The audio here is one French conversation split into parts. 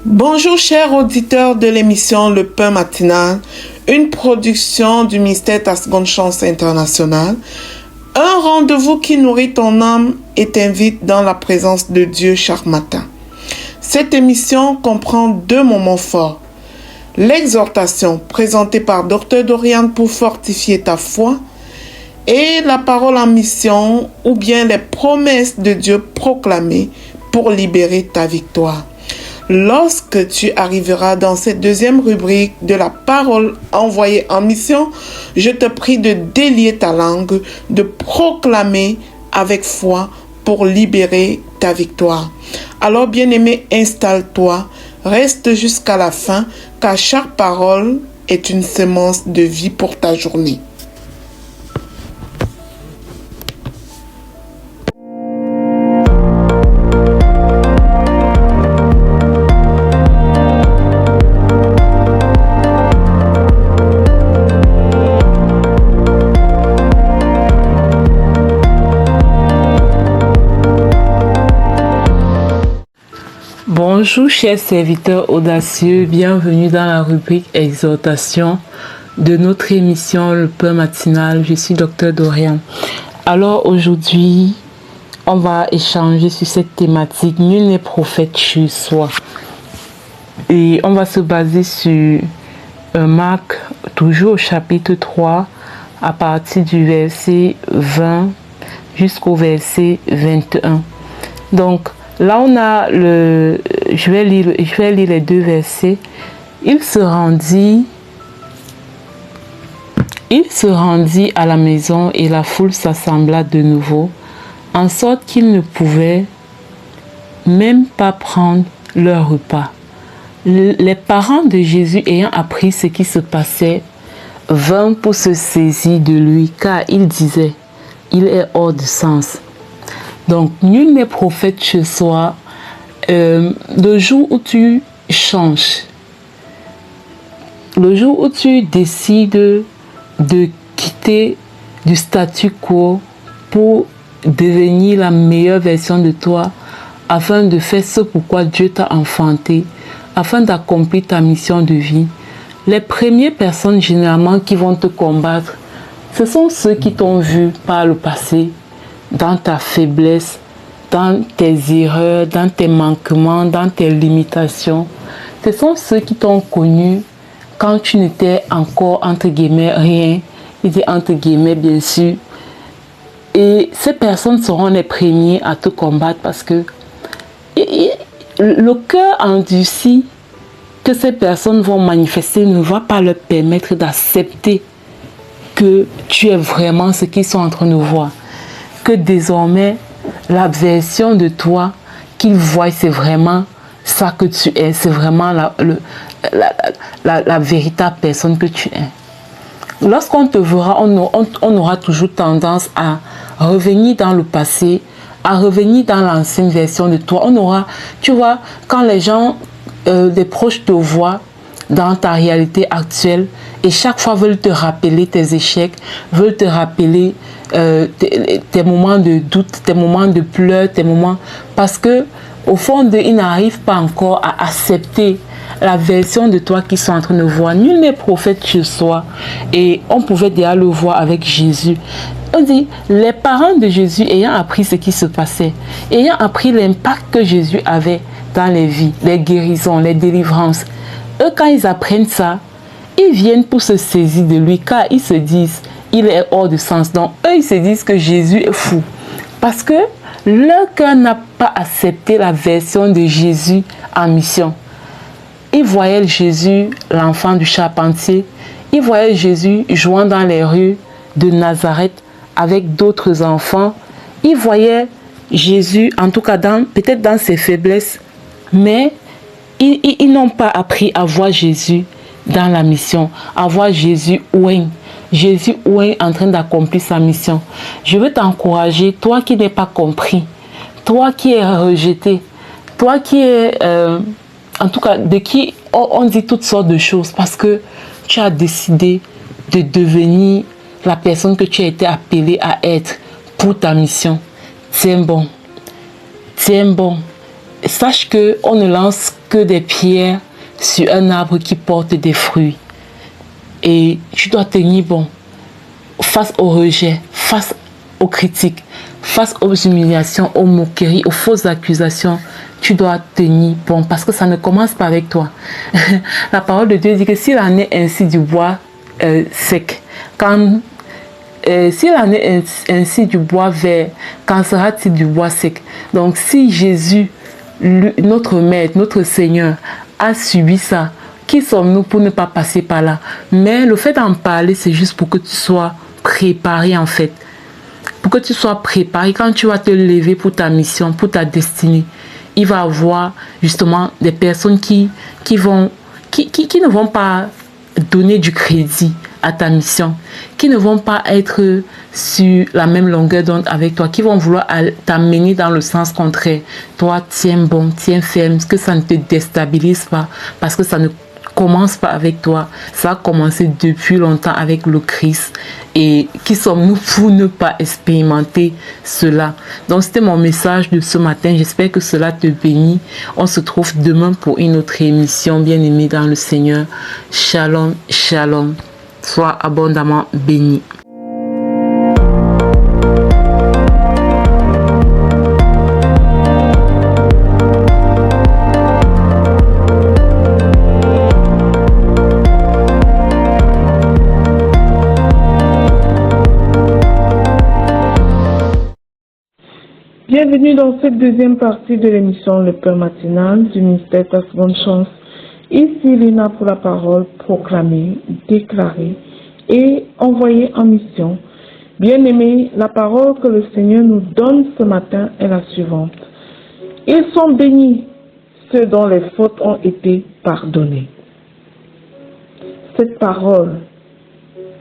Bonjour chers auditeurs de l'émission Le Pain Matinal, une production du ministère Ta Seconde Chance International, un rendez-vous qui nourrit ton âme et t'invite dans la présence de Dieu chaque matin. Cette émission comprend deux moments forts. L'exhortation présentée par Dr Dorian pour fortifier ta foi et la parole en mission ou bien les promesses de Dieu proclamées pour libérer ta victoire. Lorsque tu arriveras dans cette deuxième rubrique de la parole envoyée en mission, je te prie de délier ta langue, de proclamer avec foi pour libérer ta victoire. Alors bien-aimé, installe-toi, reste jusqu'à la fin, car chaque parole est une semence de vie pour ta journée. Bonjour chers serviteurs audacieux, bienvenue dans la rubrique exhortation de notre émission Le Pain Matinal. Je suis Dr Dorian. Alors aujourd'hui, on va échanger sur cette thématique, nul n'est prophète chez soi. Et on va se baser sur Marc, toujours au chapitre 3, à partir du verset 20 jusqu'au verset 21. Donc, là, on a je vais lire les deux versets. Il se rendit à la maison et la foule s'assembla de nouveau, en sorte qu'ils ne pouvaient même pas prendre leur repas. Les parents de Jésus ayant appris ce qui se passait, vinrent pour se saisir de lui, car ils disaient, il est hors de sens. Donc, nul n'est prophète chez soi. Le jour où tu changes, le jour où tu décides de quitter du statu quo pour devenir la meilleure version de toi, afin de faire ce pourquoi Dieu t'a enfanté, afin d'accomplir ta mission de vie, les premières personnes généralement qui vont te combattre, ce sont ceux qui t'ont vu par le passé, dans ta faiblesse, dans tes erreurs, dans tes manquements, dans tes limitations. Ce sont ceux qui t'ont connu quand tu n'étais encore, entre guillemets, rien. Ils étaient entre guillemets, bien sûr. Et ces personnes seront les premiers à te combattre parce que le cœur endurci que ces personnes vont manifester ne va pas leur permettre d'accepter que tu es vraiment ce qu'ils sont en train de voir. Que désormais, la version de toi qu'ils voient, c'est vraiment ça que tu es. C'est vraiment la véritable personne que tu es. Lorsqu'on te verra, on aura toujours tendance à revenir dans le passé, à revenir dans l'ancienne version de toi. On aura, tu vois, quand les gens, les proches te voient dans ta réalité actuelle et chaque fois veulent te rappeler tes échecs, veulent te rappeler tes moments de doute, tes moments de pleurs, tes moments... Parce que au fond d'eux, ils n'arrivent pas encore à accepter la version de toi qu'ils sont en train de voir. Nul n'est prophète chez soi. Et on pouvait déjà le voir avec Jésus. On dit, les parents de Jésus ayant appris ce qui se passait, ayant appris l'impact que Jésus avait dans les vies, les guérisons, les délivrances, eux, quand ils apprennent ça, ils viennent pour se saisir de lui, car ils se disent, il est hors de sens. Donc, eux, ils se disent que Jésus est fou. Parce que leur cœur n'a pas accepté la version de Jésus en mission. Ils voyaient Jésus, l'enfant du charpentier. Ils voyaient Jésus jouant dans les rues de Nazareth avec d'autres enfants. Ils voyaient Jésus, en tout cas, peut-être dans ses faiblesses, mais ils n'ont pas appris à voir Jésus dans la mission, à voir Jésus ouin. Jésus ouin en train d'accomplir sa mission. Je veux t'encourager, toi qui n'es pas compris, toi qui es rejeté, toi qui es, en tout cas, de qui on dit toutes sortes de choses parce que tu as décidé de devenir la personne que tu as été appelée à être pour ta mission. Tiens bon. Tiens bon. sache qu'on ne lance que des pierres sur un arbre qui porte des fruits. Et tu dois tenir bon face au rejet, face aux critiques, face aux humiliations, aux moqueries, aux fausses accusations. Tu dois tenir bon parce que ça ne commence pas avec toi. La parole de Dieu dit que s'il en est ainsi du bois sec, s'il en est ainsi du bois vert, qu'en sera-t-il du bois sec? Donc si Jésus, notre Maître, notre Seigneur, a subi ça, qui sommes-nous pour ne pas passer par là? Mais le fait d'en parler, c'est juste pour que tu sois préparé en fait. Pour que tu sois préparé quand tu vas te lever pour ta mission, pour ta destinée. Il va y avoir justement des personnes qui ne vont pas donner du crédit à ta mission, qui ne vont pas être sur la même longueur d'onde avec toi, qui vont vouloir t'amener dans le sens contraire. Toi, tiens bon, tiens ferme, que ça ne te déstabilise pas, parce que ça ne commence pas avec toi. Ça a commencé depuis longtemps avec le Christ. Et qui sommes-nous pour ne pas expérimenter cela? Donc, c'était mon message de ce matin. J'espère que cela te bénit. On se trouve demain pour une autre émission. Bien-aimés dans le Seigneur. Shalom, shalom. Sois abondamment béni. Bienvenue dans cette deuxième partie de l'émission Le Pain Matinal du ministère Ta Seconde Chance. Ici Lina pour la parole proclamée, déclarée et envoyée en mission. Bien-aimés, la parole que le Seigneur nous donne ce matin est la suivante. Ils sont bénis, ceux dont les fautes ont été pardonnées. Cette parole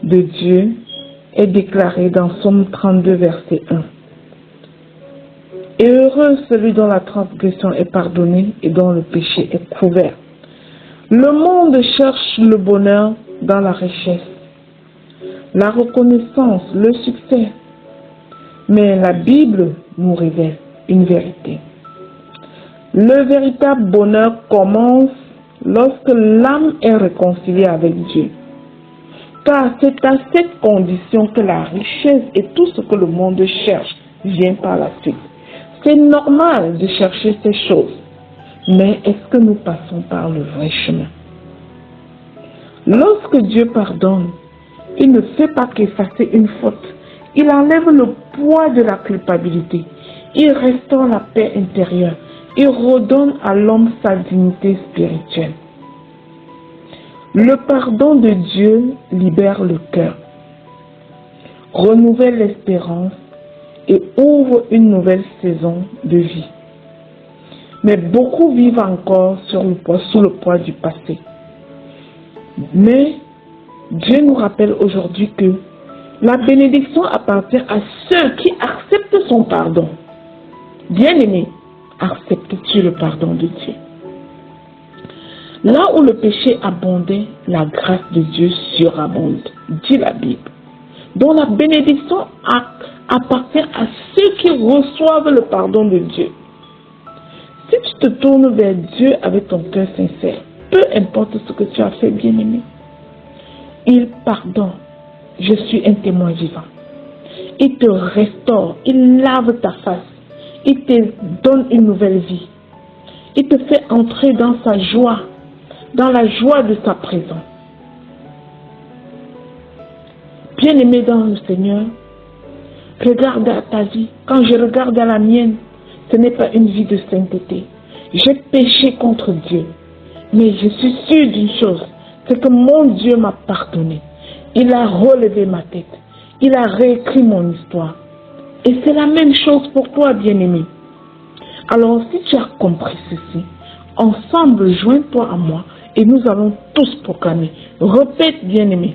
de Dieu est déclarée dans Psaume 32, verset 1. Et heureux celui dont la transgression est pardonnée et dont le péché est couvert. Le monde cherche le bonheur dans la richesse, la reconnaissance, le succès. Mais la Bible nous révèle une vérité. Le véritable bonheur commence lorsque l'âme est réconciliée avec Dieu. Car c'est à cette condition que la richesse et tout ce que le monde cherche vient par la suite. C'est normal de chercher ces choses, mais est-ce que nous passons par le vrai chemin? Lorsque Dieu pardonne, il ne fait pas qu'effacer une faute. Il enlève le poids de la culpabilité. Il restaure la paix intérieure. Il redonne à l'homme sa dignité spirituelle. Le pardon de Dieu libère le cœur, renouvelle l'espérance et ouvre une nouvelle saison de vie. Mais beaucoup vivent encore sous le poids du passé. Mais Dieu nous rappelle aujourd'hui que la bénédiction appartient à ceux qui acceptent son pardon. Bien-aimé, acceptes-tu le pardon de Dieu? Là où le péché abondait, la grâce de Dieu surabonde, dit la Bible. Dont la bénédiction appartient à ceux qui reçoivent le pardon de Dieu. Si tu te tournes vers Dieu avec ton cœur sincère, peu importe ce que tu as fait, bien-aimé, il pardonne. Je suis un témoin vivant. Il te restaure, il lave ta face, il te donne une nouvelle vie. Il te fait entrer dans sa joie, dans la joie de sa présence. Bien-aimé dans le Seigneur, regarde à ta vie. Quand je regarde à la mienne, ce n'est pas une vie de sainteté. J'ai péché contre Dieu. Mais je suis sûre d'une chose, c'est que mon Dieu m'a pardonné. Il a relevé ma tête. Il a réécrit mon histoire. Et c'est la même chose pour toi, bien-aimé. Alors, si tu as compris ceci, ensemble, joins-toi à moi et nous allons tous proclamer. Répète, bien-aimé.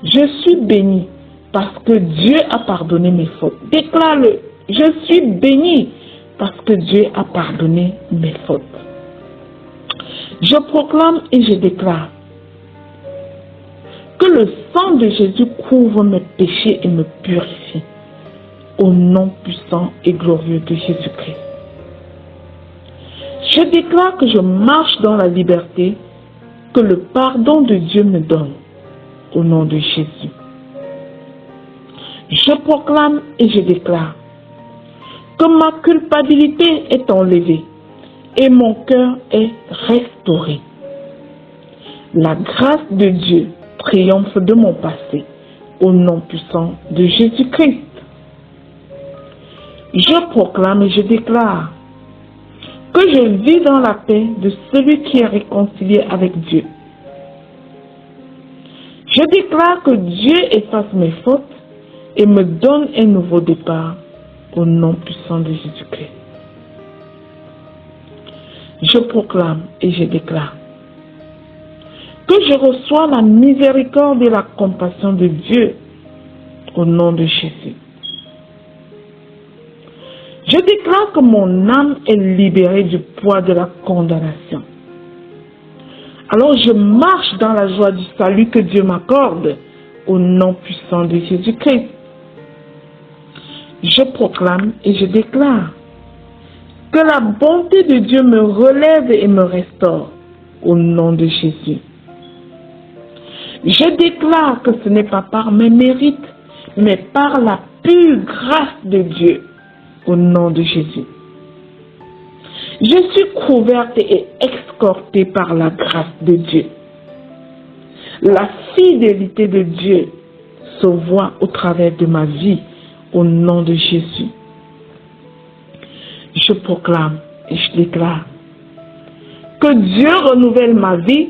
Je suis béni parce que Dieu a pardonné mes fautes. Déclare-le. Je suis béni parce que Dieu a pardonné mes fautes. Je proclame et je déclare que le sang de Jésus couvre mes péchés et me purifie. Au nom puissant et glorieux de Jésus-Christ. Je déclare que je marche dans la liberté que le pardon de Dieu me donne, au nom de Jésus. Je proclame et je déclare que ma culpabilité est enlevée et mon cœur est restauré. La grâce de Dieu triomphe de mon passé, au nom puissant de Jésus-Christ. Je proclame et je déclare que je vis dans la paix de celui qui est réconcilié avec Dieu. Je déclare que Dieu efface mes fautes et me donne un nouveau départ, au nom puissant de Jésus-Christ. Je proclame et je déclare que je reçois la miséricorde et la compassion de Dieu, au nom de Jésus. Je déclare que mon âme est libérée du poids de la condamnation. Alors je marche dans la joie du salut que Dieu m'accorde, au nom puissant de Jésus-Christ. Je proclame et je déclare que la bonté de Dieu me relève et me restaure, au nom de Jésus. Je déclare que ce n'est pas par mes mérites, mais par la pure grâce de Dieu, au nom de Jésus. Je suis couverte et escortée par la grâce de Dieu. La fidélité de Dieu se voit au travers de ma vie, au nom de Jésus. Je proclame et je déclare que Dieu renouvelle ma vie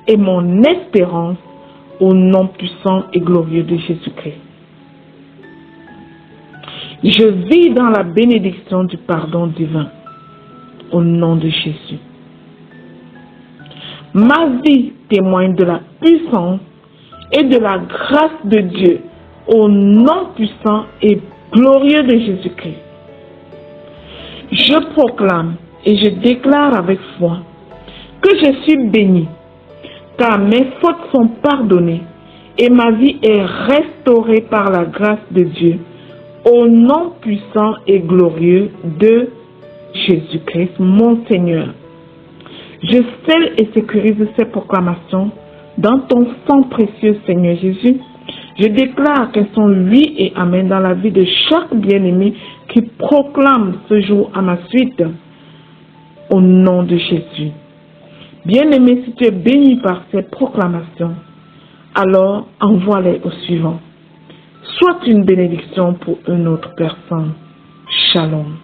et mon espérance, au nom puissant et glorieux de Jésus-Christ. Je vis dans la bénédiction du pardon divin, au nom de Jésus. Ma vie témoigne de la puissance et de la grâce de Dieu, au nom puissant et glorieux de Jésus-Christ. Je proclame et je déclare avec foi que je suis béni, car mes fautes sont pardonnées et ma vie est restaurée par la grâce de Dieu, au nom puissant et glorieux de Jésus-Christ, mon Seigneur. Je scelle et sécurise ces proclamations dans ton sang précieux, Seigneur Jésus. Je déclare qu'elles sont oui et amen dans la vie de chaque bien-aimé qui proclame ce jour à ma suite, au nom de Jésus. Bien-aimé, si tu es béni par ces proclamations, alors envoie-les au suivant. Sois une bénédiction pour une autre personne. Shalom.